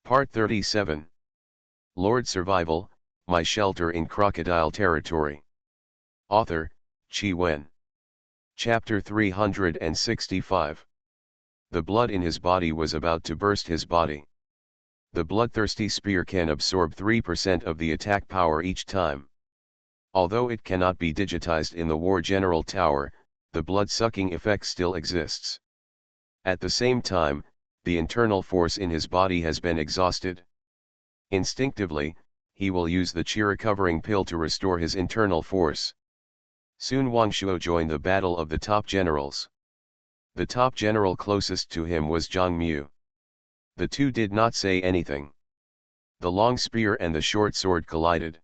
Part 37. Lord Survival, My Shelter in Crocodile Territory. Author, Chi Wen. Chapter 365. The blood in his body was about to burst his body. The bloodthirsty spear can absorb 3% of the attack power each time. Although it cannot be digitized in the War General Tower, the blood-sucking effect still exists. At the same time, the internal force in his body has been exhausted. Instinctively, he will use the Qi recovering pill to restore his internal force. Soon Wang Shuo joined the battle of the top generals. The top general closest to him was Zhang Mu. The two did not say anything. The long spear and the short sword collided.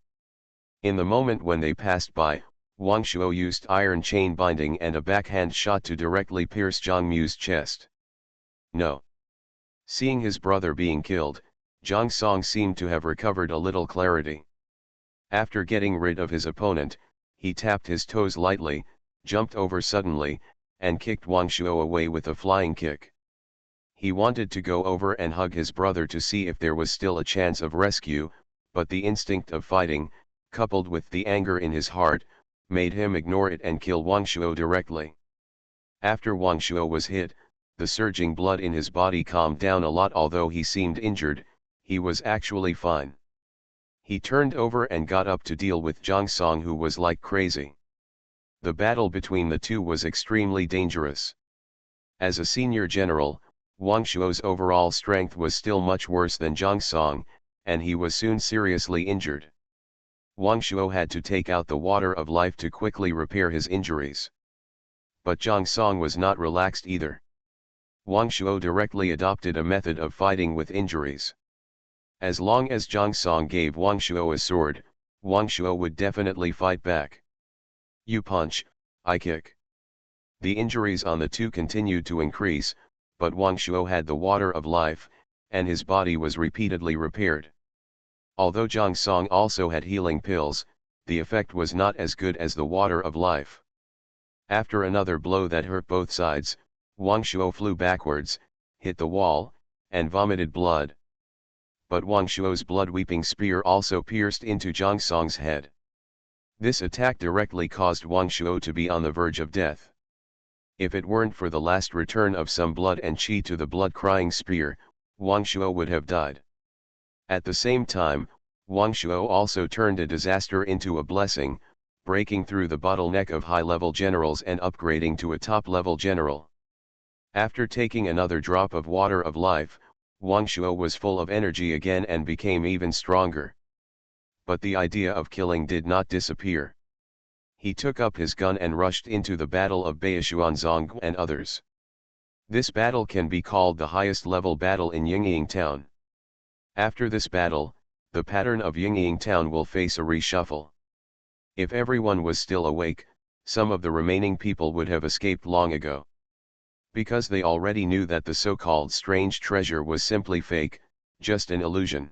In the moment when they passed by, Wang Shuo used iron chain binding and a backhand shot to directly pierce Zhang Mu's chest. No. Seeing his brother being killed, Zhang Song seemed to have recovered a little clarity. After getting rid of his opponent, he tapped his toes lightly, jumped over suddenly, and kicked Wang Shuo away with a flying kick. He wanted to go over and hug his brother to see if there was still a chance of rescue, but the instinct of fighting, coupled with the anger in his heart, made him ignore it and kill Wang Shuo directly. After Wang Shuo was hit, the surging blood in his body calmed down a lot. Although he seemed injured, he was actually fine. He turned over and got up to deal with Zhang Song, who was like crazy. The battle between the two was extremely dangerous. As a senior general, Wang Shuo's overall strength was still much worse than Zhang Song, and he was soon seriously injured. Wang Shuo had to take out the water of life to quickly repair his injuries. But Zhang Song was not relaxed either. Wang Shuo directly adopted a method of fighting with injuries. As long as Zhang Song gave Wang Shuo a sword, Wang Shuo would definitely fight back. You punch, I kick. The injuries on the two continued to increase, but Wang Shuo had the water of life, and his body was repeatedly repaired. Although Zhang Song also had healing pills, the effect was not as good as the water of life. After another blow that hurt both sides, Wang Shuo flew backwards, hit the wall, and vomited blood. But Wang Shuo's blood-weeping spear also pierced into Zhang Song's head. This attack directly caused Wang Shuo to be on the verge of death. If it weren't for the last return of some blood and qi to the blood-crying spear, Wang Shuo would have died. At the same time, Wang Shuo also turned a disaster into a blessing, breaking through the bottleneck of high-level generals and upgrading to a top-level general. After taking another drop of water of life, Wang Shuo was full of energy again and became even stronger. But the idea of killing did not disappear. He took up his gun and rushed into the battle of Baishuanzong and others. This battle can be called the highest level battle in Yingying Town. After this battle, the pattern of Yingying Town will face a reshuffle. If everyone was still awake, some of the remaining people would have escaped long ago. Because they already knew that the so-called strange treasure was simply fake, just an illusion.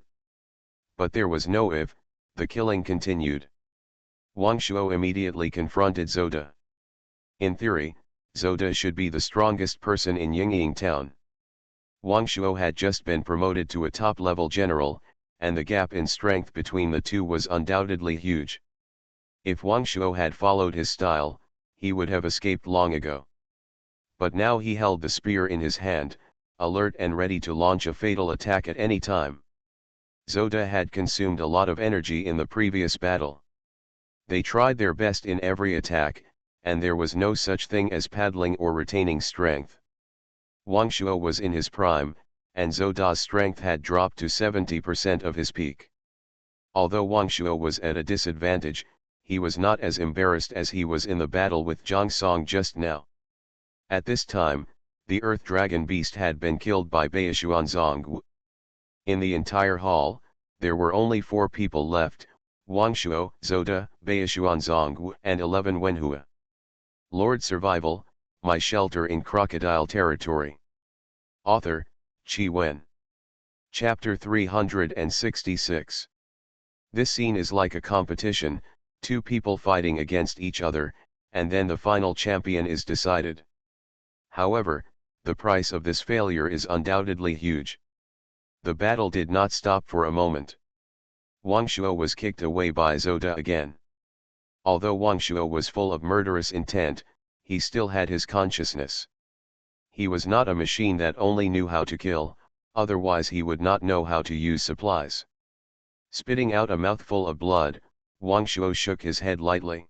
But there was no if, the killing continued. Wang Shuo immediately confronted Zoda. In theory, Zoda should be the strongest person in Yingying Town. Wang Shuo had just been promoted to a top-level general, and the gap in strength between the two was undoubtedly huge. If Wang Shuo had followed his style, he would have escaped long ago. But now he held the spear in his hand, alert and ready to launch a fatal attack at any time. Zoda had consumed a lot of energy in the previous battle. They tried their best in every attack, and there was no such thing as paddling or retaining strength. Wang Shuo was in his prime, and Zoda's strength had dropped to 70% of his peak. Although Wang Shuo was at a disadvantage, he was not as embarrassed as he was in the battle with Zhang Song just now. At this time, the Earth Dragon Beast had been killed by Baishuanzong. In the entire hall, there were only 4 people left: Wang Shuo, Zoda, Baishuanzong, and 11 Wenhua. Lord Survival, My Shelter in Crocodile Territory. Author, Chi Wen. Chapter 366. This scene is like a competition, 2 people fighting against each other, and then the final champion is decided. However, the price of this failure is undoubtedly huge. The battle did not stop for a moment. Wang Shuo was kicked away by Zoda again. Although Wang Shuo was full of murderous intent, he still had his consciousness. He was not a machine that only knew how to kill, otherwise he would not know how to use supplies. Spitting out a mouthful of blood, Wang Shuo shook his head lightly.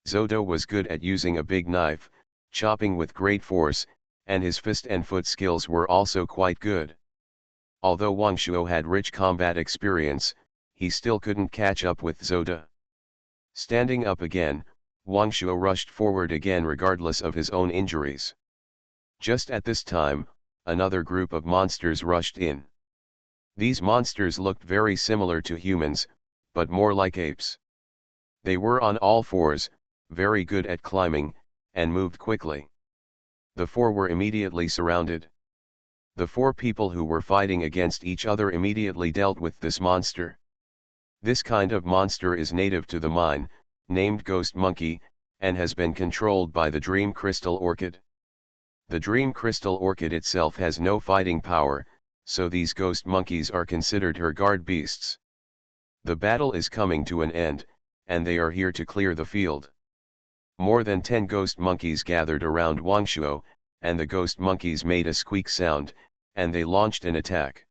Zoda was good at using a big knife, chopping with great force, and his fist and foot skills were also quite good. Although Wang Shuo had rich combat experience, he still couldn't catch up with Zoda. Standing up again, Wang Shuo rushed forward again regardless of his own injuries. Just at this time, another group of monsters rushed in. These monsters looked very similar to humans, but more like apes. They were on all fours, very good at climbing, and moved quickly. The four were immediately surrounded. The four people who were fighting against each other immediately dealt with this monster. This kind of monster is native to the mine, named Ghost Monkey, and has been controlled by the Dream Crystal Orchid. The Dream Crystal Orchid itself has no fighting power, so these ghost monkeys are considered her guard beasts. The battle is coming to an end, and they are here to clear the field. More than 10 ghost monkeys gathered around Wang Shuo, and the ghost monkeys made a squeak sound, and they launched an attack.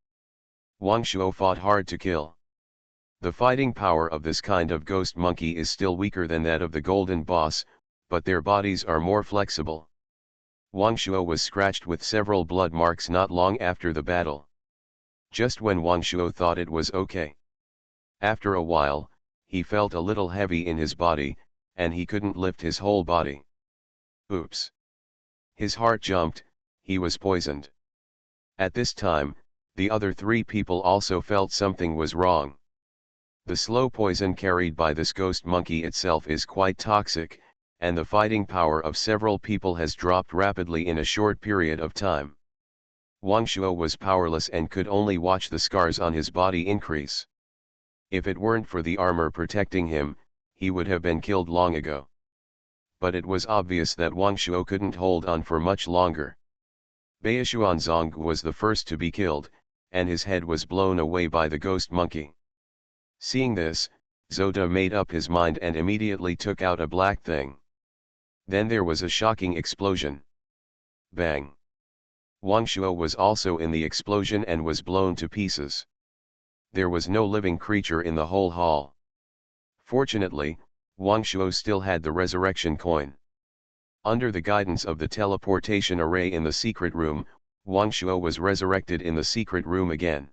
Wang Shuo fought hard to kill. The fighting power of this kind of ghost monkey is still weaker than that of the golden boss, but their bodies are more flexible. Wang Shuo was scratched with several blood marks not long after the battle. Just when Wang Shuo thought it was okay. After a while, he felt a little heavy in his body, and he couldn't lift his whole body. Oops! His heart jumped, he was poisoned. At this time, the other 3 people also felt something was wrong. The slow poison carried by this ghost monkey itself is quite toxic, and the fighting power of several people has dropped rapidly in a short period of time. Wang Shuo was powerless and could only watch the scars on his body increase. If it weren't for the armor protecting him, he would have been killed long ago. But it was obvious that Wang Shuo couldn't hold on for much longer. Baishuanzong was the first to be killed, and his head was blown away by the ghost monkey. Seeing this, Zoda made up his mind and immediately took out a black thing. Then there was a shocking explosion. Bang! Wang Shuo was also in the explosion and was blown to pieces. There was no living creature in the whole hall. Fortunately, Wang Shuo still had the resurrection coin. Under the guidance of the teleportation array in the secret room, Wang Shuo was resurrected in the secret room again.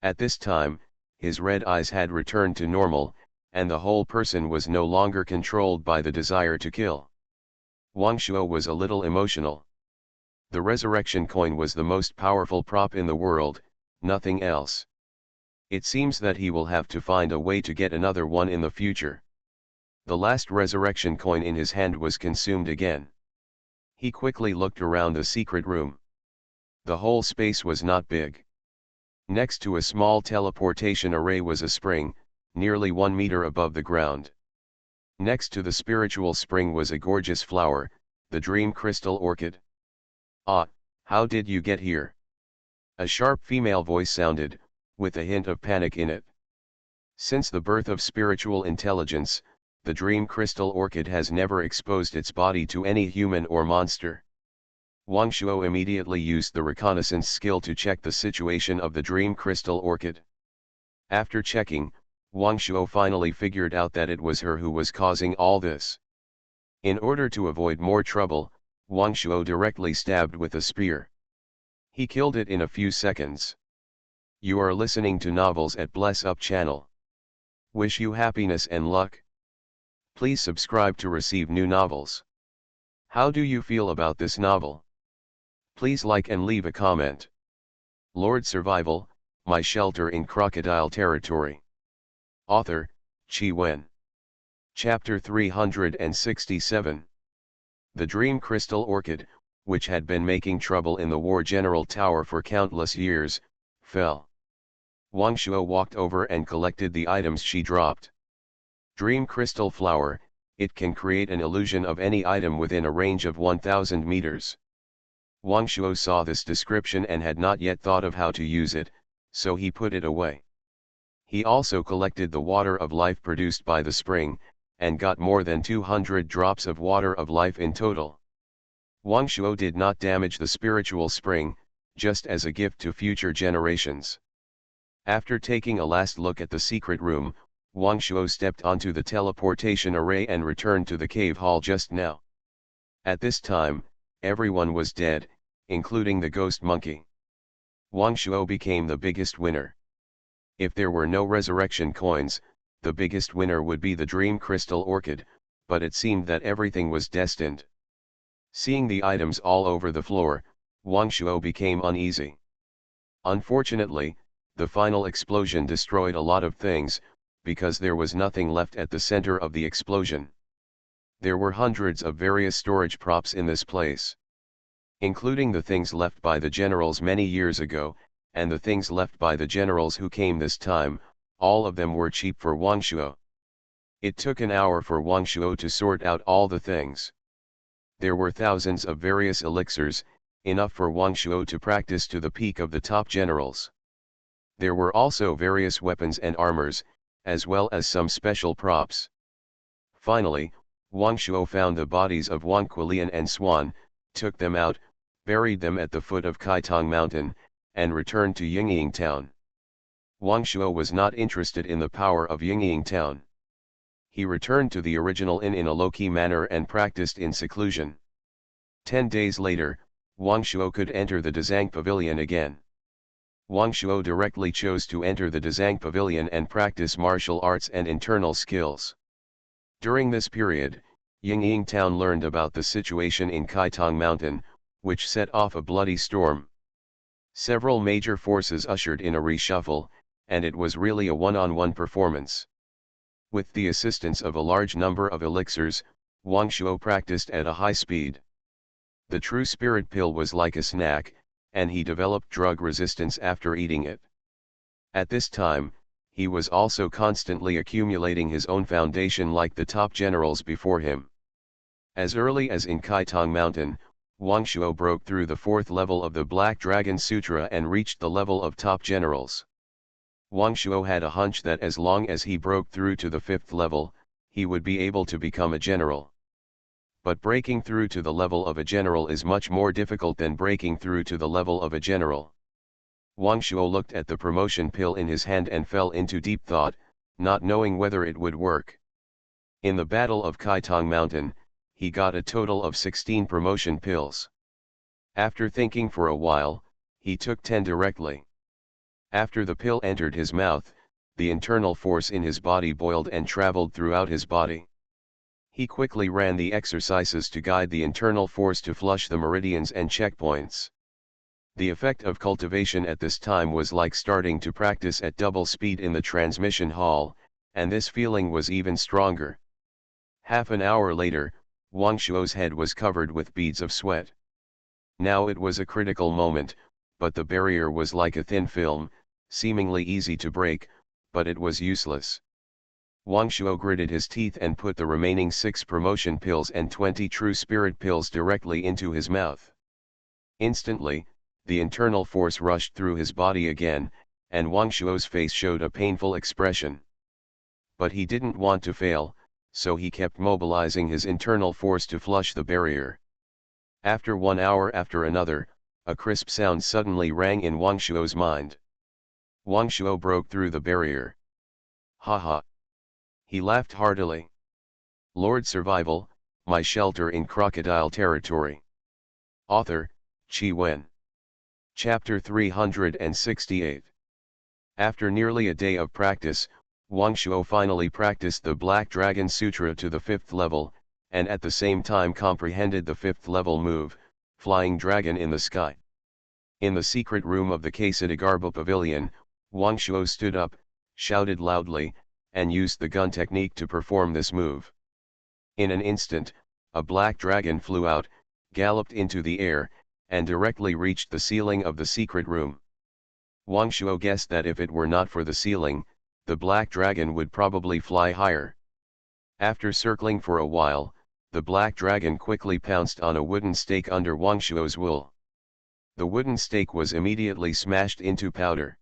At this time, his red eyes had returned to normal, and the whole person was no longer controlled by the desire to kill. Wang Shuo was a little emotional. The resurrection coin was the most powerful prop in the world, nothing else. It seems that he will have to find a way to get another one in the future. The last resurrection coin in his hand was consumed again. He quickly looked around the secret room. The whole space was not big. Next to a small teleportation array was a spring, nearly 1 meter above the ground. Next to the spiritual spring was a gorgeous flower, the Dream Crystal Orchid. Ah, how did you get here? A sharp female voice sounded, with a hint of panic in it. Since the birth of spiritual intelligence, the Dream Crystal Orchid has never exposed its body to any human or monster. Wang Shuo immediately used the reconnaissance skill to check the situation of the Dream Crystal Orchid. After checking, Wang Shuo finally figured out that it was her who was causing all this. In order to avoid more trouble, Wang Shuo directly stabbed with a spear. He killed it in a few seconds. You are listening to Novels at Bless Up channel. Wish you happiness and luck. Please subscribe to receive new novels. How do you feel about this novel? Please like and leave a comment. Lord Survival, My Shelter in Crocodile Territory. Author, Chi Wen. Chapter 367. The Dream Crystal Orchid, which had been making trouble in the War General Tower for countless years, fell. Wang Shuo walked over and collected the items she dropped. Dream Crystal Flower, it can create an illusion of any item within a range of 1000 meters. Wang Shuo saw this description and had not yet thought of how to use it, so he put it away. He also collected the water of life produced by the spring, and got more than 200 drops of water of life in total. Wang Shuo did not damage the spiritual spring, just as a gift to future generations. After taking a last look at the secret room, Wang Shuo stepped onto the teleportation array and returned to the cave hall just now. At this time, everyone was dead, including the ghost monkey. Wang Shuo became the biggest winner. If there were no resurrection coins, the biggest winner would be the Dream Crystal Orchid, but it seemed that everything was destined. Seeing the items all over the floor, Wang Shuo became uneasy. Unfortunately, the final explosion destroyed a lot of things, because there was nothing left at the center of the explosion. There were hundreds of various storage props in this place, including the things left by the generals many years ago, and the things left by the generals who came this time. All of them were cheap for Wang Shuo. It took an hour for Wang Shuo to sort out all the things. There were thousands of various elixirs, enough for Wang Shuo to practice to the peak of the top generals. There were also various weapons and armors, as well as some special props. Finally, Wang Shuo found the bodies of Wang Quilian and Swan, took them out, buried them at the foot of Kaitong Mountain, and returned to Yingying Town. Wang Shuo was not interested in the power of Yingying Town. He returned to the original inn in a low-key manner and practiced in seclusion. 10 days later, Wang Shuo could enter the Dazang Pavilion again. Wang Shuo directly chose to enter the Dazang Pavilion and practice martial arts and internal skills. During this period, Yingying Town learned about the situation in Kaitong Mountain, which set off a bloody storm. Several major forces ushered in a reshuffle, and it was really a one-on-one performance. With the assistance of a large number of elixirs, Wang Shuo practiced at a high speed. The true spirit pill was like a snack, and he developed drug resistance after eating it. At this time, he was also constantly accumulating his own foundation like the top generals before him. As early as in Kaitong Mountain, Wang Shuo broke through the 4th level of the Black Dragon Sutra and reached the level of top generals. Wang Shuo had a hunch that as long as he broke through to the 5th level, he would be able to become a general. But breaking through to the level of a general is much more difficult than breaking through to the level of a general. Wang Shuo looked at the promotion pill in his hand and fell into deep thought, not knowing whether it would work. In the Battle of Kaitong Mountain, he got a total of 16 promotion pills. After thinking for a while, he took 10 directly. After the pill entered his mouth, the internal force in his body boiled and traveled throughout his body. He quickly ran the exercises to guide the internal force to flush the meridians and checkpoints. The effect of cultivation at this time was like starting to practice at double speed in the transmission hall, and this feeling was even stronger. Half an hour later, Wang Shuo's head was covered with beads of sweat. Now it was a critical moment, but the barrier was like a thin film, seemingly easy to break, but it was useless. Wang Shuo gritted his teeth and put the remaining 6 promotion pills and 20 true spirit pills directly into his mouth. Instantly, the internal force rushed through his body again, and Wang Shuo's face showed a painful expression. But he didn't want to fail, so he kept mobilizing his internal force to flush the barrier. After 1 hour after another, a crisp sound suddenly rang in Wang Shuo's mind. Wang Shuo broke through the barrier. Ha ha! He laughed heartily. Lord Survival, my shelter in Crocodile Territory. Author, Qi Wen. Chapter 368. After nearly a day of practice, Wang Shuo finally practiced the Black Dragon Sutra to the 5th level, and at the same time comprehended the 5th level move, Flying Dragon in the Sky. In the secret room of the Kasidagarbo Pavilion, Wang Shuo stood up, shouted loudly, and used the gun technique to perform this move. In an instant, a black dragon flew out, galloped into the air, and directly reached the ceiling of the secret room. Wang Shuo guessed that if it were not for the ceiling, the black dragon would probably fly higher. After circling for a while, the black dragon quickly pounced on a wooden stake under Wang Shuo's wool. The wooden stake was immediately smashed into powder.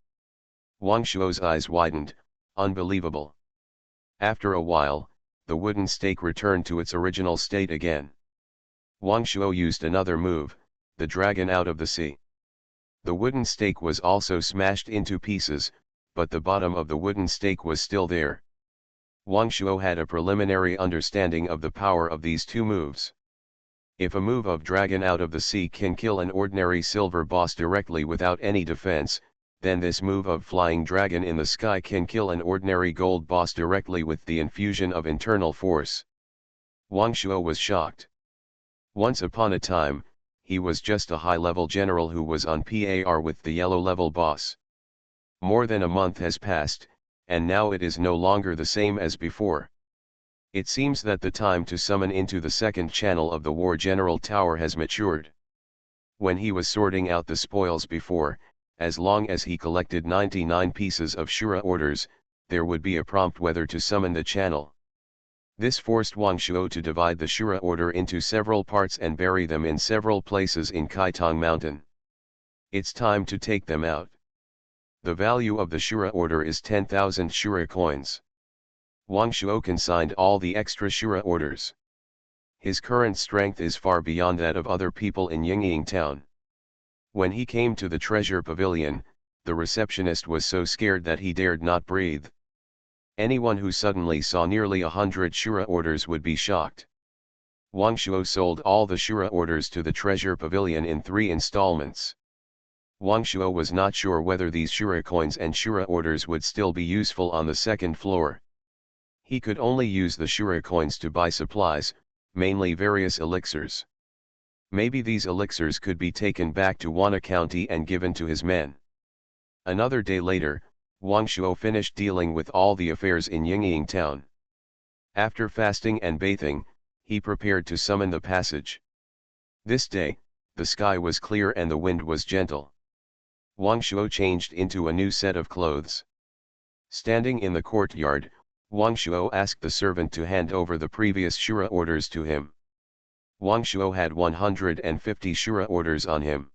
Wang Shuo's eyes widened, unbelievable. After a while, the wooden stake returned to its original state again. Wang Shuo used another move, the dragon out of the sea. The wooden stake was also smashed into pieces, but the bottom of the wooden stake was still there. Wang Shuo had a preliminary understanding of the power of these two moves. If a move of dragon out of the sea can kill an ordinary silver boss directly without any defense, then this move of flying dragon in the sky can kill an ordinary gold boss directly with the infusion of internal force. Wang Shuo was shocked. Once upon a time, he was just a high-level general who was on par with the yellow-level boss. More than a month has passed, and now it is no longer the same as before. It seems that the time to summon into the second channel of the War General Tower has matured. When he was sorting out the spoils before, as long as he collected 99 pieces of Shura orders, there would be a prompt whether to summon the channel. This forced Wang Shuo to divide the Shura order into several parts and bury them in several places in Kaitong Mountain. It's time to take them out. The value of the Shura order is 10,000 Shura coins. Wang Shuo consigned all the extra Shura orders. His current strength is far beyond that of other people in Yingying town. When he came to the treasure pavilion, the receptionist was so scared that he dared not breathe. Anyone who suddenly saw nearly 100 Shura orders would be shocked. Wang Shuo sold all the Shura orders to the treasure pavilion in 3 installments. Wang Shuo was not sure whether these Shura coins and Shura orders would still be useful on the second floor. He could only use the Shura coins to buy supplies, mainly various elixirs. Maybe these elixirs could be taken back to Wana County and given to his men. Another day later, Wang Shuo finished dealing with all the affairs in Yingying town. After fasting and bathing, he prepared to summon the passage. This day, the sky was clear and the wind was gentle. Wang Shuo changed into a new set of clothes. Standing in the courtyard, Wang Shuo asked the servant to hand over the previous Shura orders to him. Wang Shuo had 150 Shura orders on him.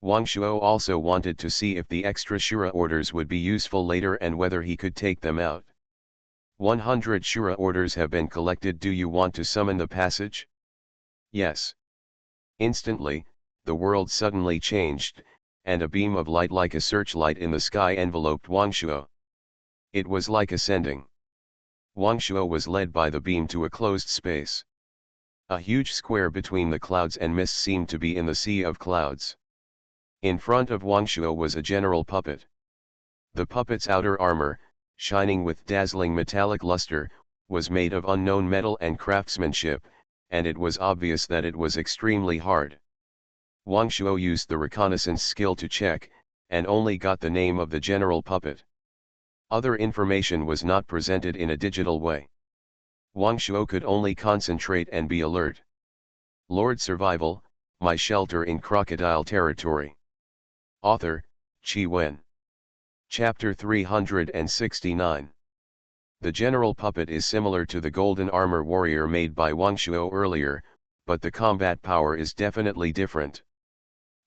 Wang Shuo also wanted to see if the extra Shura orders would be useful later and whether he could take them out. 100 Shura orders have been collected. Do you want to summon the passage? Yes. Instantly, the world suddenly changed, and a beam of light like a searchlight in the sky enveloped Wang Shuo. It was like ascending. Wang Shuo was led by the beam to a closed space. A huge square between the clouds and mist seemed to be in the sea of clouds. In front of Wang Shuo was a general puppet. The puppet's outer armor, shining with dazzling metallic luster, was made of unknown metal and craftsmanship, and it was obvious that it was extremely hard. Wang Shuo used the reconnaissance skill to check, and only got the name of the general puppet. Other information was not presented in a digital way. Wang Shuo could only concentrate and be alert. Lord Survival, My Shelter in Crocodile Territory. Author, Qi Wen. Chapter 369. The general puppet is similar to the golden armor warrior made by Wang Shuo earlier, but the combat power is definitely different.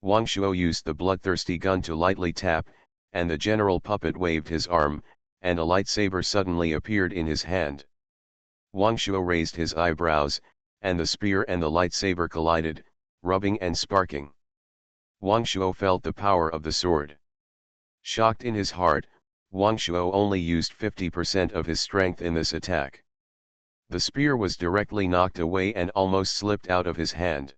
Wang Shuo used the bloodthirsty gun to lightly tap, and the general puppet waved his arm, and a lightsaber suddenly appeared in his hand. Wang Shuo raised his eyebrows, and the spear and the lightsaber collided, rubbing and sparking. Wang Shuo felt the power of the sword. Shocked in his heart, Wang Shuo only used 50% of his strength in this attack. The spear was directly knocked away and almost slipped out of his hand.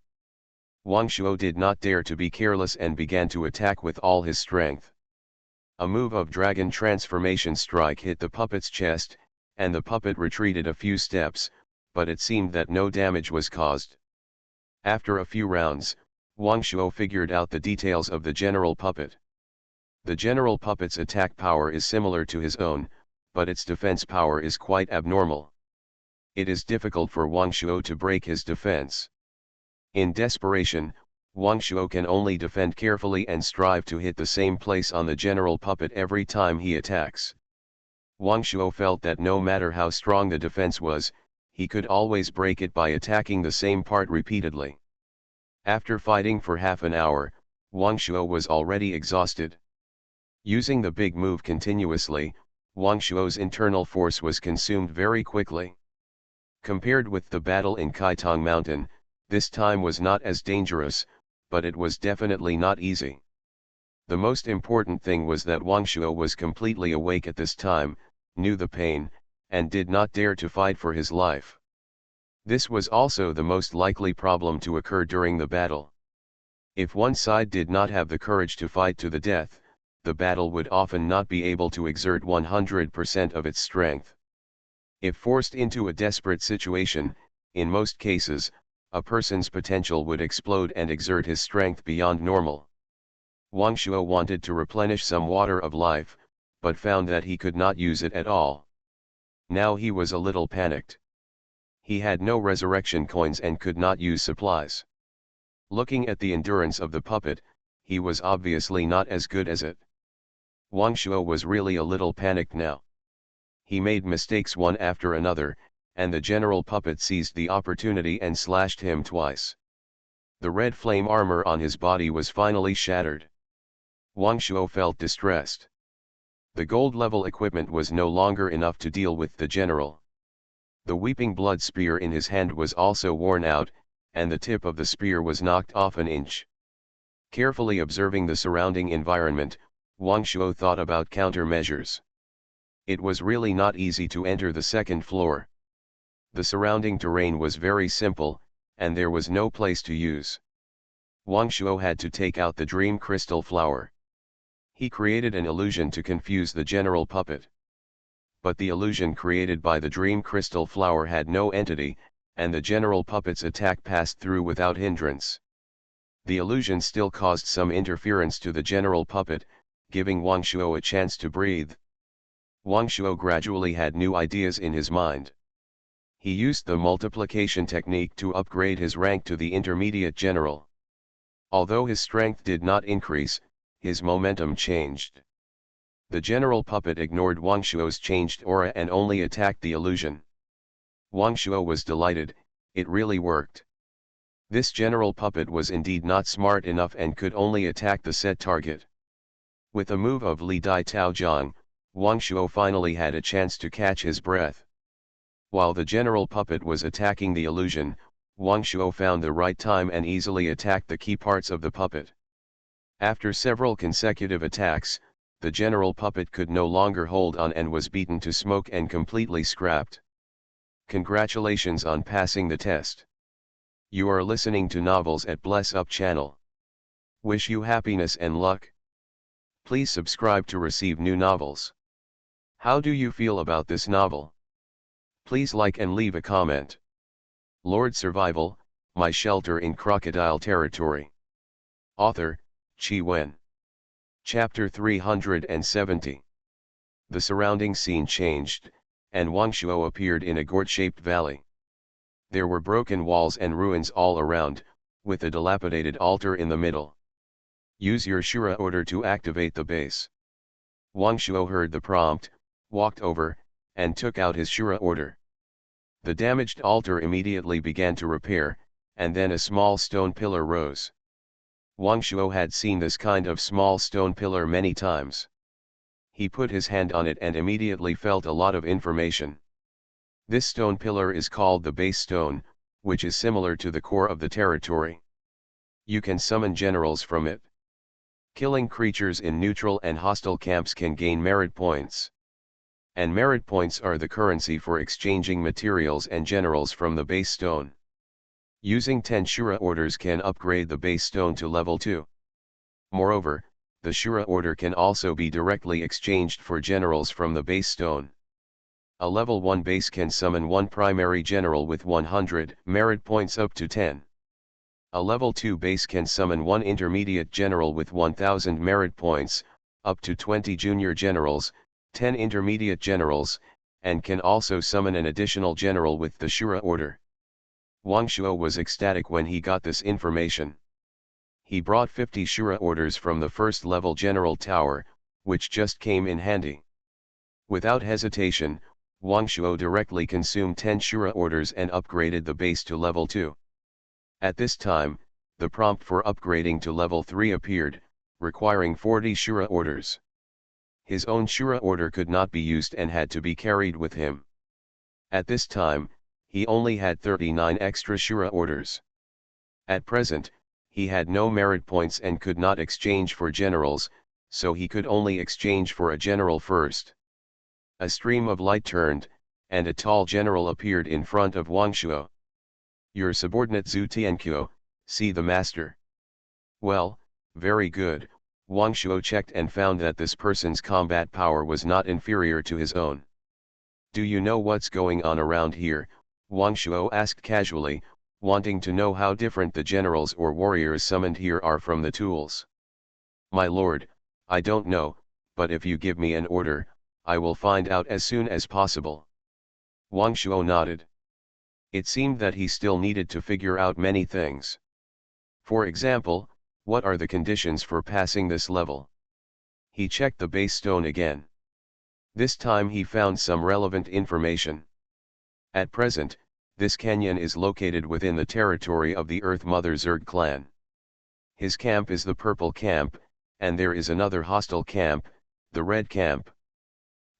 Wang Shuo did not dare to be careless and began to attack with all his strength. A move of dragon transformation strike hit the puppet's chest, and the puppet retreated a few steps, but it seemed that no damage was caused. After a few rounds, Wang Shuo figured out the details of the general puppet. The general puppet's attack power is similar to his own, but its defense power is quite abnormal. It is difficult for Wang Shuo to break his defense. In desperation, Wang Shuo can only defend carefully and strive to hit the same place on the general puppet every time he attacks. Wang Shuo felt that no matter how strong the defense was, he could always break it by attacking the same part repeatedly. After fighting for half an hour, Wang Shuo was already exhausted. Using the big move continuously, Wang Shuo's internal force was consumed very quickly. Compared with the battle in Kaitong Mountain, this time was not as dangerous, but it was definitely not easy. The most important thing was that Wang Shuo was completely awake at this time, knew the pain, and did not dare to fight for his life. This was also the most likely problem to occur during the battle. If one side did not have the courage to fight to the death, the battle would often not be able to exert 100% of its strength. If forced into a desperate situation, in most cases, a person's potential would explode and exert his strength beyond normal. Wang Shuo wanted to replenish some water of life, but found that he could not use it at all. Now he was a little panicked. He had no resurrection coins and could not use supplies. Looking at the endurance of the puppet, he was obviously not as good as it. Wang Shuo was really a little panicked now. He made mistakes one after another, and the general puppet seized the opportunity and slashed him twice. The red flame armor on his body was finally shattered. Wang Shuo felt distressed. The gold-level equipment was no longer enough to deal with the general. The weeping blood spear in his hand was also worn out, and the tip of the spear was knocked off an inch. Carefully observing the surrounding environment, Wang Shuo thought about countermeasures. It was really not easy to enter the second floor. The surrounding terrain was very simple, and there was no place to use. Wang Shuo had to take out the dream crystal flower. He created an illusion to confuse the general puppet. But the illusion created by the dream crystal flower had no entity, and the general puppet's attack passed through without hindrance. The illusion still caused some interference to the general puppet, giving Wang Shuo a chance to breathe. Wang Shuo gradually had new ideas in his mind. He used the multiplication technique to upgrade his rank to the intermediate general. Although his strength did not increase, his momentum changed. The general puppet ignored Wang Shuo's changed aura and only attacked the illusion. Wang Shuo was delighted, it really worked. This general puppet was indeed not smart enough and could only attack the set target. With a move of Li Dai Tao Zhang, Wang Shuo finally had a chance to catch his breath. While the general puppet was attacking the illusion, Wang Shuo found the right time and easily attacked the key parts of the puppet. After several consecutive attacks, the general puppet could no longer hold on and was beaten to smoke and completely scrapped. Congratulations on passing the test. You are listening to Novels at Bless Up channel. Wish you happiness and luck. Please subscribe to receive new novels. How do you feel about this novel? Please like and leave a comment. Lord Survival, My Shelter in Crocodile Territory. Author, Chi Wen. Chapter 370. The surrounding scene changed, and Wang Shuo appeared in a gourd-shaped valley. There were broken walls and ruins all around, with a dilapidated altar in the middle. Use your Shura order to activate the base. Wang Shuo heard the prompt, walked over, and took out his Shura order. The damaged altar immediately began to repair, and then a small stone pillar rose. Wang Shuo had seen this kind of small stone pillar many times. He put his hand on it and immediately felt a lot of information. This stone pillar is called the base stone, which is similar to the core of the territory. You can summon generals from it. Killing creatures in neutral and hostile camps can gain merit points. And merit points are the currency for exchanging materials and generals from the base stone. Using 10 Shura orders can upgrade the base stone to level 2. Moreover, the Shura order can also be directly exchanged for generals from the base stone. A level 1 base can summon one primary general with 100 merit points up to 10. A level 2 base can summon one intermediate general with 1000 merit points, up to 20 junior generals, 10 intermediate generals, and can also summon an additional general with the Shura order. Wang Shuo was ecstatic when he got this information. He brought 50 Shura orders from the first level general tower, which just came in handy. Without hesitation, Wang Shuo directly consumed 10 Shura orders and upgraded the base to level 2. At this time, the prompt for upgrading to level 3 appeared, requiring 40 Shura orders. His own Shura order could not be used and had to be carried with him. At this time, he only had 39 extra Shura orders. At present, he had no merit points and could not exchange for generals, so he could only exchange for a general first. A stream of light turned, and a tall general appeared in front of Wang Shuo. "Your subordinate Zhu Tianqiu, see the master." Well, very good. Wang Shuo checked and found that this person's combat power was not inferior to his own. "Do you know what's going on around here?" Wang Shuo asked casually, wanting to know how different the generals or warriors summoned here are from the tools. "My lord, I don't know, but if you give me an order, I will find out as soon as possible." Wang Shuo nodded. It seemed that he still needed to figure out many things. For example, what are the conditions for passing this level? He checked the base stone again. This time he found some relevant information. At present, this canyon is located within the territory of the Earth Mother Zerg clan. His camp is the Purple Camp, and there is another hostile camp, the Red Camp.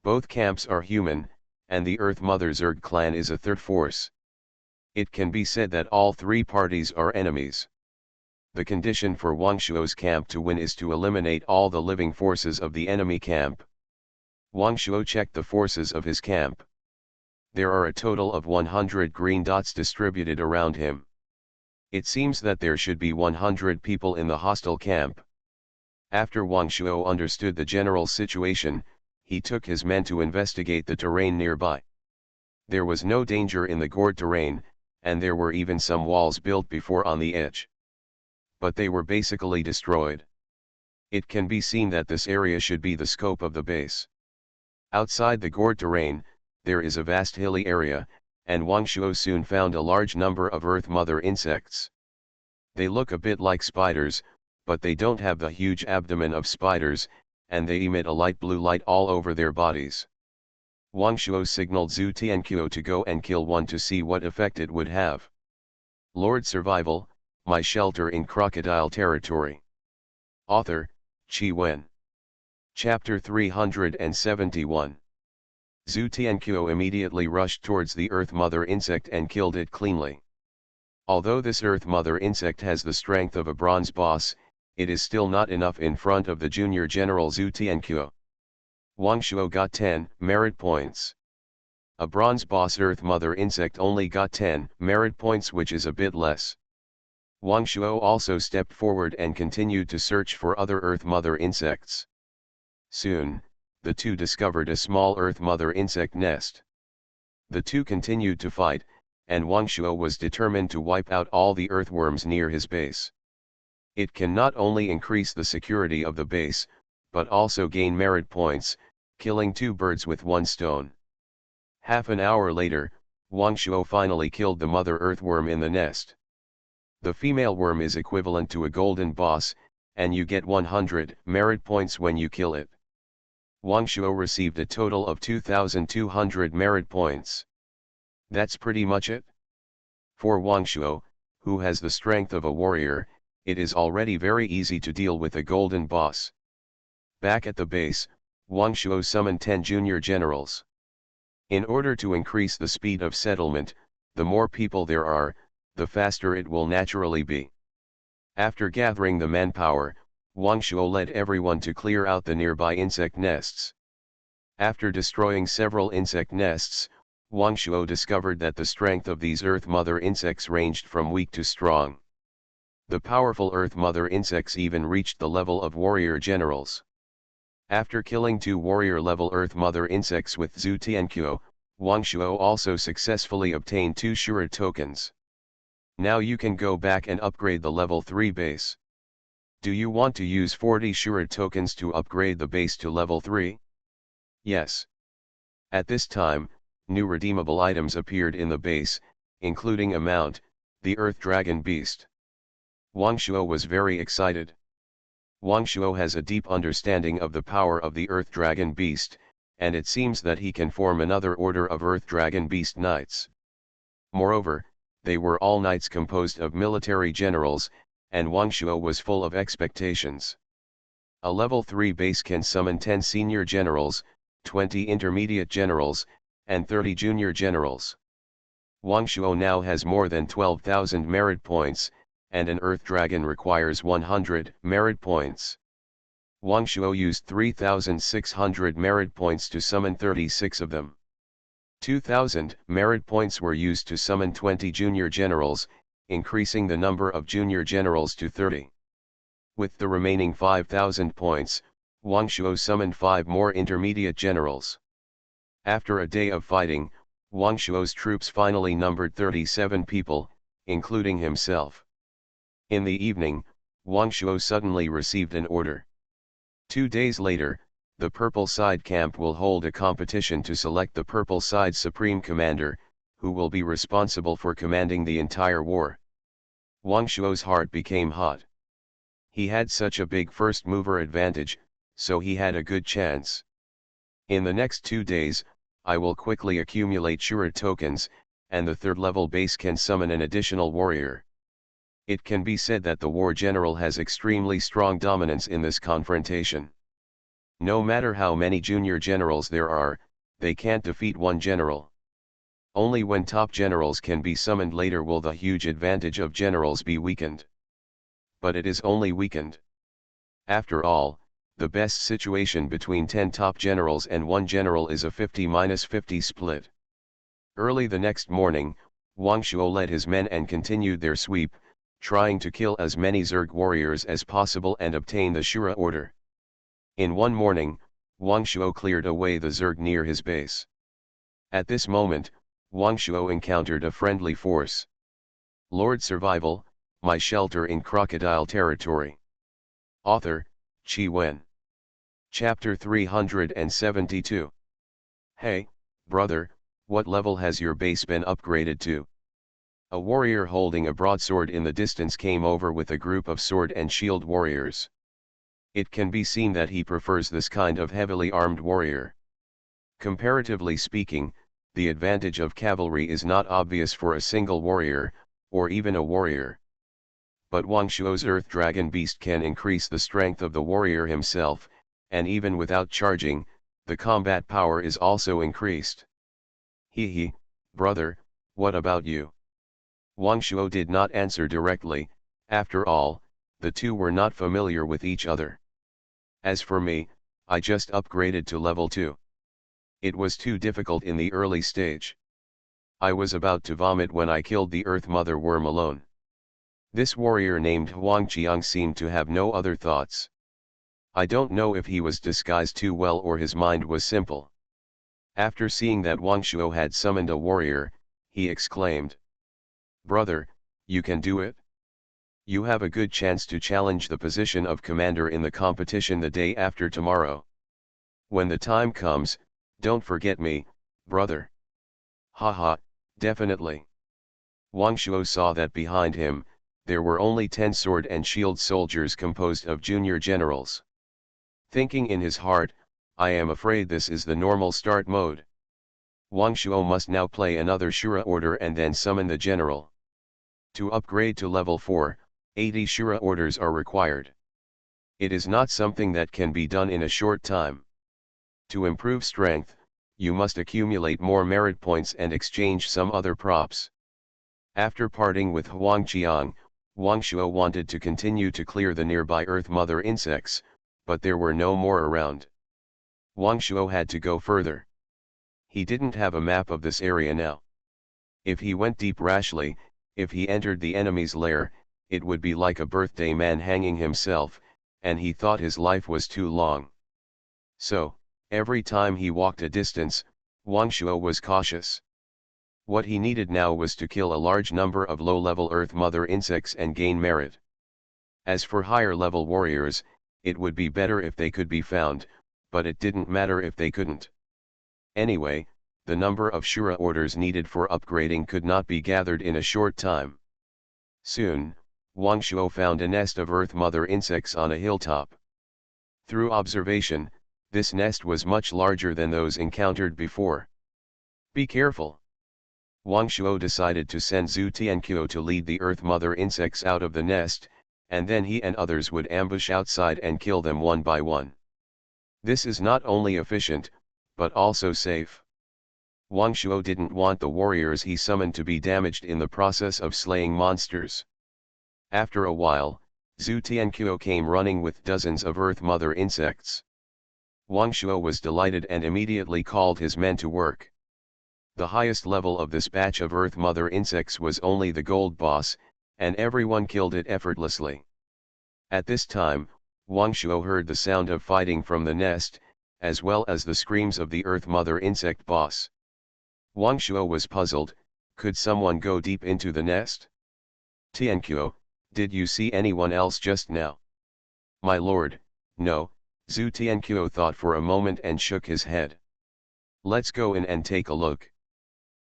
Both camps are human, and the Earth Mother Zerg clan is a third force. It can be said that all three parties are enemies. The condition for Wang Shuo's camp to win is to eliminate all the living forces of the enemy camp. Wang Shuo checked the forces of his camp. There are a total of 100 green dots distributed around him. It seems that there should be 100 people in the hostile camp. After Wang Shuo understood the general situation, he took his men to investigate the terrain nearby. There was no danger in the gourd terrain, and there were even some walls built before on the edge. But they were basically destroyed. It can be seen that this area should be the scope of the base. Outside the gourd terrain, there is a vast hilly area, and Wang Shuo soon found a large number of Earth Mother insects. They look a bit like spiders, but they don't have the huge abdomen of spiders, and they emit a light blue light all over their bodies. Wang Shuo signaled Zhu Tianqiu to go and kill one to see what effect it would have. Lord Survival, My Shelter in Crocodile Territory. Author, Qi Wen. Chapter 371. Zhu Tianqiu immediately rushed towards the Earth Mother insect and killed it cleanly. Although this Earth Mother insect has the strength of a bronze boss, it is still not enough in front of the junior general Zhu Tianqiu. Wang Shuo got 10 merit points. A bronze boss Earth Mother insect only got 10 merit points, which is a bit less. Wang Shuo also stepped forward and continued to search for other Earth Mother insects. Soon, the two discovered a small Earth Mother insect nest. The two continued to fight, and Wang Shuo was determined to wipe out all the earthworms near his base. It can not only increase the security of the base, but also gain merit points, killing two birds with one stone. Half an hour later, Wang Shuo finally killed the mother earthworm in the nest. The female worm is equivalent to a golden boss, and you get 100 merit points when you kill it. Wang Shuo received a total of 2,200 merit points. That's pretty much it. For Wang Shuo, who has the strength of a warrior, it is already very easy to deal with a golden boss. Back at the base, Wang Shuo summoned 10 junior generals. In order to increase the speed of settlement, the more people there are, the faster it will naturally be. After gathering the manpower, Wang Shuo led everyone to clear out the nearby insect nests. After destroying several insect nests, Wang Shuo discovered that the strength of these Earth Mother insects ranged from weak to strong. The powerful Earth Mother insects even reached the level of warrior generals. After killing 2 warrior-level Earth Mother insects with Zhu Tianqiu, Wang Shuo also successfully obtained 2 Shura tokens. Now you can go back and upgrade the level 3 base. Do you want to use 40 Shura tokens to upgrade the base to level 3? Yes. At this time, new redeemable items appeared in the base, including a mount, the Earth Dragon Beast. Wang Shuo was very excited. Wang Shuo has a deep understanding of the power of the Earth Dragon Beast, and it seems that he can form another order of Earth Dragon Beast Knights. Moreover, they were all knights composed of military generals, and Wang Shuo was full of expectations. A level 3 base can summon 10 senior generals, 20 intermediate generals, and 30 junior generals. Wang Shuo now has more than 12,000 merit points, and an Earth Dragon requires 100 merit points. Wang Shuo used 3,600 merit points to summon 36 of them. 2,000 merit points were used to summon 20 junior generals, increasing the number of junior generals to 30. With the remaining 5,000 points, Wang Shuo summoned 5 more intermediate generals. After a day of fighting, Wang Shuo's troops finally numbered 37 people, including himself. In the evening, Wang Shuo suddenly received an order. 2 days later, the Purple Side camp will hold a competition to select the Purple Side Supreme Commander, who will be responsible for commanding the entire war. Wang Shuo's heart became hot. He had such a big first mover advantage, so he had a good chance. In the next 2 days, I will quickly accumulate Shura tokens, and the 3rd level base can summon an additional warrior. It can be said that the war general has extremely strong dominance in this confrontation. No matter how many junior generals there are, they can't defeat one general. Only when top generals can be summoned later will the huge advantage of generals be weakened. But it is only weakened. After all, the best situation between 10 top generals and 1 general is a 50-50 split. Early the next morning, Wang Shuo led his men and continued their sweep, trying to kill as many Zerg warriors as possible and obtain the Shura order. In one morning, Wang Shuo cleared away the Zerg near his base. At this moment, Wang Shuo encountered a friendly force. Lord Survival, My Shelter in Crocodile Territory. Author, Qi Wen. Chapter 372. Hey, brother, what level has your base been upgraded to? A warrior holding a broadsword in the distance came over with a group of sword and shield warriors. It can be seen that he prefers this kind of heavily armed warrior. Comparatively speaking, the advantage of cavalry is not obvious for a single warrior, or even a warrior. But Wang Shuo's Earth Dragon Beast can increase the strength of the warrior himself, and even without charging, the combat power is also increased. He, brother, what about you? Wang Shuo did not answer directly. After all, the two were not familiar with each other. As for me, I just upgraded to level 2. It was too difficult in the early stage. I was about to vomit when I killed the Earth Mother worm alone. This warrior named Huang Qiang seemed to have no other thoughts. I don't know if he was disguised too well or his mind was simple. After seeing that Wang Shuo had summoned a warrior, he exclaimed, "Brother, you can do it? You have a good chance to challenge the position of commander in the competition the day after tomorrow. When the time comes, don't forget me, brother." Haha, definitely. Wang Shuo saw that behind him, there were only 10 sword and shield soldiers composed of junior generals. Thinking in his heart, I am afraid this is the normal start mode. Wang Shuo must now play another Shura order and then summon the general. To upgrade to level 4, 80 Shura orders are required. It is not something that can be done in a short time. To improve strength, you must accumulate more merit points and exchange some other props. After parting with Huang Qiang, Wang Shuo wanted to continue to clear the nearby Earth Mother insects, but there were no more around. Wang Shuo had to go further. He didn't have a map of this area now. If he went deep rashly, if he entered the enemy's lair, it would be like a birthday man hanging himself, and he thought his life was too long. So, every time he walked a distance, Wang Shuo was cautious. What he needed now was to kill a large number of low-level Earth Mother insects and gain merit. As for higher-level warriors, it would be better if they could be found, but it didn't matter if they couldn't. Anyway, the number of Shura orders needed for upgrading could not be gathered in a short time. Soon, Wang Shuo found a nest of Earth Mother insects on a hilltop. Through observation, this nest was much larger than those encountered before. Be careful. Wang Shuo decided to send Zhu Tianqiu to lead the Earth Mother insects out of the nest, and then he and others would ambush outside and kill them one by one. This is not only efficient, but also safe. Wang Shuo didn't want the warriors he summoned to be damaged in the process of slaying monsters. After a while, Zhu Tianquo came running with dozens of Earth Mother insects. Wang Shuo was delighted and immediately called his men to work. The highest level of this batch of Earth Mother insects was only the gold boss, and everyone killed it effortlessly. At this time, Wang Shuo heard the sound of fighting from the nest, as well as the screams of the Earth Mother insect boss. Wang Shuo was puzzled, could someone go deep into the nest? Tianquo, did you see anyone else just now? My lord, no, Zhu Tianquo thought for a moment and shook his head. Let's go in and take a look.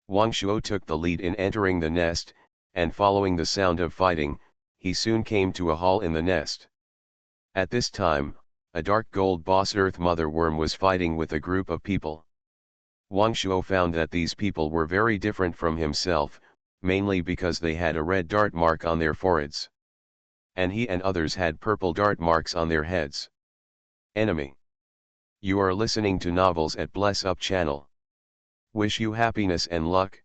Wang Shuo took the lead in entering the nest, and following the sound of fighting, he soon came to a hall in the nest. At this time, a dark gold boss Earth Mother worm was fighting with a group of people. Wang Shuo found that these people were very different from himself, mainly because they had a red dart mark on their foreheads. And he and others had purple dart marks on their heads. Enemy. You are listening to novels at Bless Up channel. Wish you happiness and luck.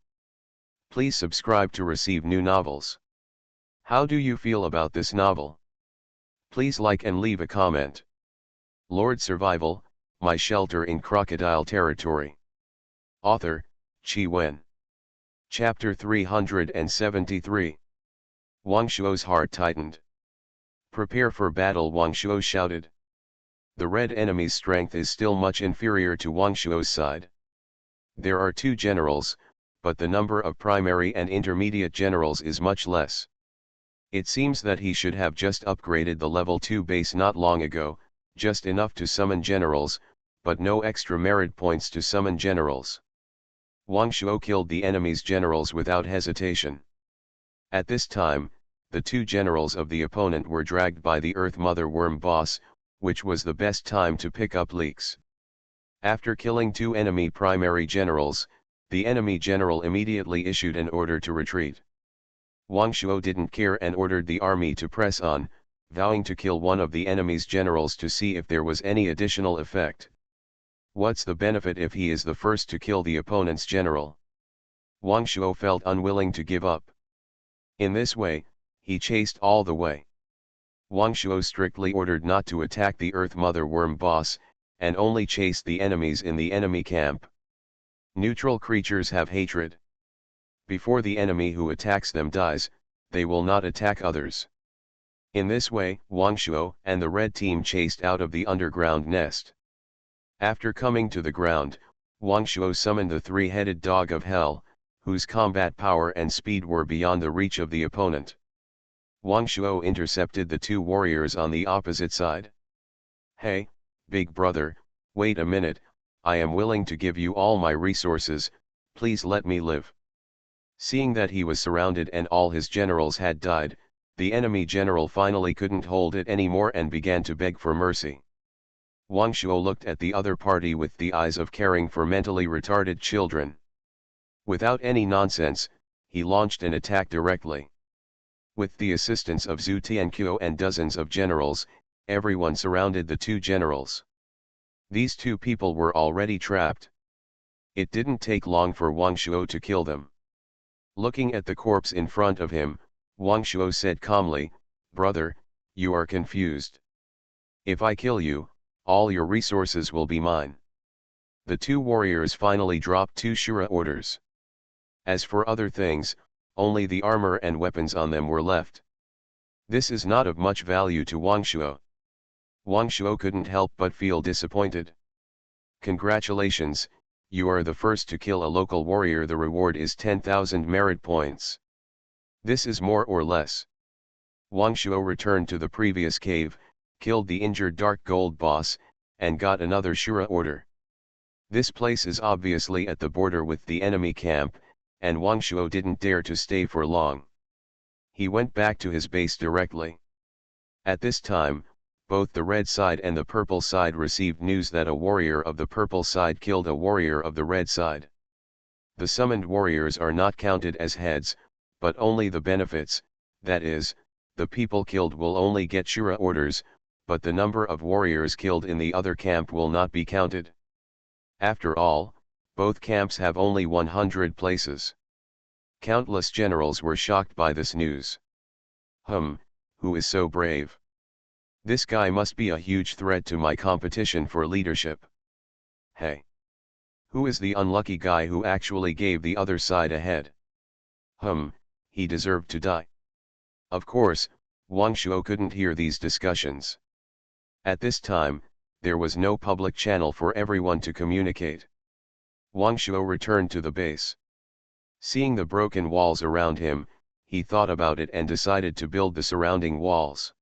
Please subscribe to receive new novels. How do you feel about this novel? Please like and leave a comment. Lord Survival, My Shelter in Crocodile Territory. Author, Qi Wen. Chapter 373. Wang Shuo's heart tightened. Prepare for battle, Wang Shuo shouted. The red enemy's strength is still much inferior to Wang Shuo's side. There are 2 generals, but the number of primary and intermediate generals is much less. It seems that he should have just upgraded the level 2 base not long ago, just enough to summon generals, but no extra merit points to summon generals. Wang Shuo killed the enemy's generals without hesitation. At this time, the 2 generals of the opponent were dragged by the Earth Mother Worm boss, which was the best time to pick up leaks. After killing 2 enemy primary generals, the enemy general immediately issued an order to retreat. Wang Shuo didn't care and ordered the army to press on, vowing to kill one of the enemy's generals to see if there was any additional effect. What's the benefit if he is the first to kill the opponent's general? Wang Shuo felt unwilling to give up. In this way, he chased all the way. Wang Shuo strictly ordered not to attack the Earth Mother Worm boss, and only chased the enemies in the enemy camp. Neutral creatures have hatred. Before the enemy who attacks them dies, they will not attack others. In this way, Wang Shuo and the red team chased out of the underground nest. After coming to the ground, Wang Shuo summoned the 3-headed dog of hell, whose combat power and speed were beyond the reach of the opponent. Wang Shuo intercepted the 2 warriors on the opposite side. Hey, big brother, wait a minute, I am willing to give you all my resources, please let me live. Seeing that he was surrounded and all his generals had died, the enemy general finally couldn't hold it anymore and began to beg for mercy. Wang Shuo looked at the other party with the eyes of caring for mentally retarded children. Without any nonsense, he launched an attack directly. With the assistance of Zhu Tianquo and dozens of generals, everyone surrounded the 2 generals. These 2 people were already trapped. It didn't take long for Wang Shuo to kill them. Looking at the corpse in front of him, Wang Shuo said calmly, "Brother, you are confused. If I kill you, all your resources will be mine." The 2 warriors finally dropped 2 Shura orders. As for other things, only the armor and weapons on them were left. This is not of much value to Wang Shuo. Wang Shuo couldn't help but feel disappointed. Congratulations, you are the first to kill a local warrior. The reward is 10,000 merit points. This is more or less. Wang Shuo returned to the previous cave, killed the injured dark gold boss, and got another Shura order. This place is obviously at the border with the enemy camp, and Wang Shuo didn't dare to stay for long. He went back to his base directly. At this time, both the red side and the purple side received news that a warrior of the purple side killed a warrior of the red side. The summoned warriors are not counted as heads, but only the benefits, that is, the people killed will only get Shura orders, but the number of warriors killed in the other camp will not be counted. After all, both camps have only 100 places. Countless generals were shocked by this news. Who is so brave? This guy must be a huge threat to my competition for leadership. Hey! Who is the unlucky guy who actually gave the other side a head? He deserved to die. Of course, Wang Shuo couldn't hear these discussions. At this time, there was no public channel for everyone to communicate. Wang Shuo returned to the base. Seeing the broken walls around him, he thought about it and decided to build the surrounding walls.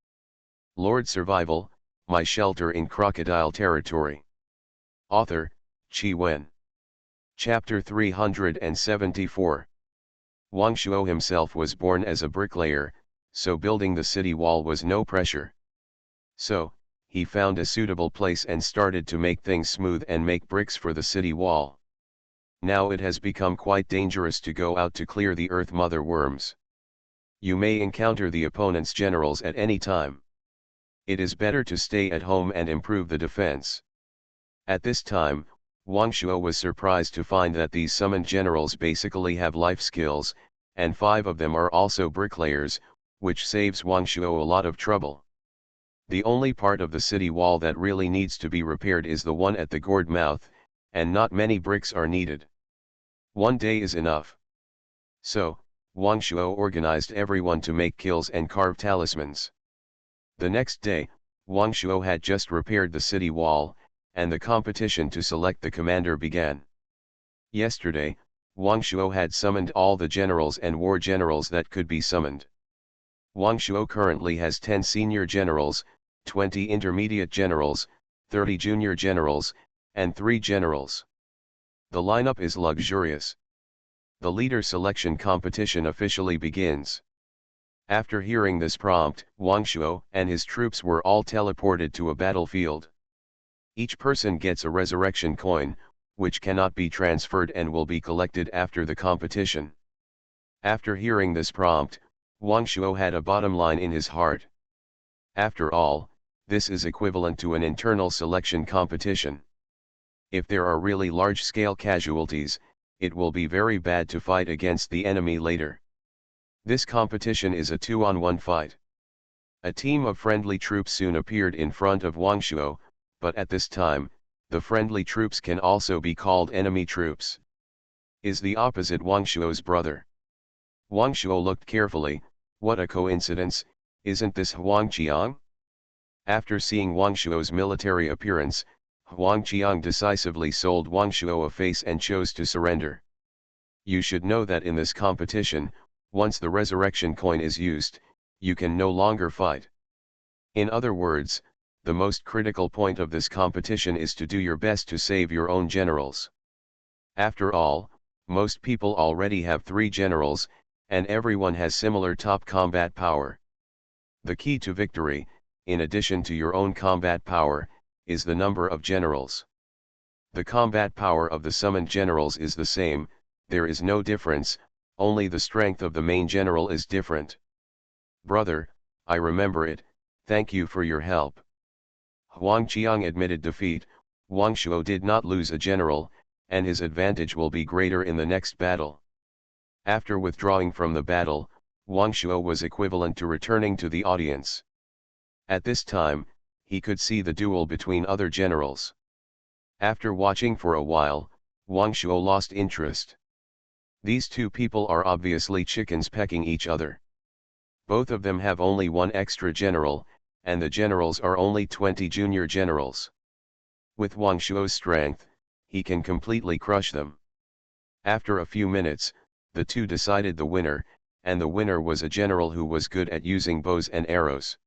Lord Survival, My Shelter in Crocodile Territory. Author, Qi Wen. Chapter 374. Wang Shuo himself was born as a bricklayer, so building the city wall was no pressure. So, he found a suitable place and started to make things smooth and make bricks for the city wall. Now it has become quite dangerous to go out to clear the Earth Mother worms. You may encounter the opponent's generals at any time. It is better to stay at home and improve the defense. At this time, Wang Shuo was surprised to find that these summoned generals basically have life skills, and 5 of them are also bricklayers, which saves Wang Shuo a lot of trouble. The only part of the city wall that really needs to be repaired is the one at the gourd mouth, and not many bricks are needed. One day is enough. So, Wang Shuo organized everyone to make kills and carve talismans. The next day, Wang Shuo had just repaired the city wall, and the competition to select the commander began. Yesterday, Wang Shuo had summoned all the generals and war generals that could be summoned. Wang Shuo currently has 10 senior generals, 20 intermediate generals, 30 junior generals, and 3 generals. The lineup is luxurious. The leader selection competition officially begins. After hearing this prompt, Wang Shuo and his troops were all teleported to a battlefield. Each person gets a resurrection coin, which cannot be transferred and will be collected after the competition. After hearing this prompt, Wang Shuo had a bottom line in his heart. After all, this is equivalent to an internal selection competition. If there are really large-scale casualties, it will be very bad to fight against the enemy later. This competition is a 2-on-1 fight. A team of friendly troops soon appeared in front of Wang Shuo, but at this time, the friendly troops can also be called enemy troops. Is the opposite Wang Shuo's brother? Wang Shuo looked carefully. What a coincidence, isn't this Huang Qiang? After seeing Wang Shuo's military appearance, Huang Qiang decisively sold Wang Shuo a face and chose to surrender. You should know that in this competition, once the resurrection coin is used, you can no longer fight. In other words, the most critical point of this competition is to do your best to save your own generals. After all, most people already have 3 generals, and everyone has similar top combat power. The key to victory, in addition to your own combat power, is the number of generals. The combat power of the summoned generals is the same, there is no difference, only the strength of the main general is different. Brother, I remember it, thank you for your help. Huang Qiang admitted defeat. Wang Shuo did not lose a general, and his advantage will be greater in the next battle. After withdrawing from the battle, Wang Shuo was equivalent to returning to the audience. At this time, he could see the duel between other generals. After watching for a while, Wang Shuo lost interest. These 2 people are obviously chickens pecking each other. Both of them have only 1 extra general, and the generals are only 20 junior generals. With Wang Shuo's strength, he can completely crush them. After a few minutes, the 2 decided the winner, and the winner was a general who was good at using bows and arrows.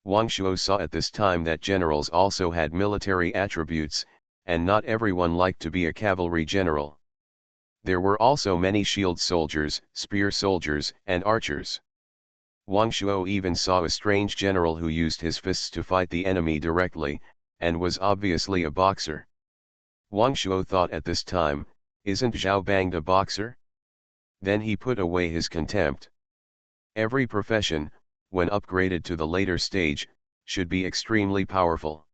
Wang Shuo saw at this time that generals also had military attributes, and not everyone liked to be a cavalry general. There were also many shield soldiers, spear soldiers, and archers. Wang Shuo even saw a strange general who used his fists to fight the enemy directly, and was obviously a boxer. Wang Shuo thought at this time, isn't Zhao Bang a boxer? Then he put away his contempt. Every profession, when upgraded to the later stage, should be extremely powerful.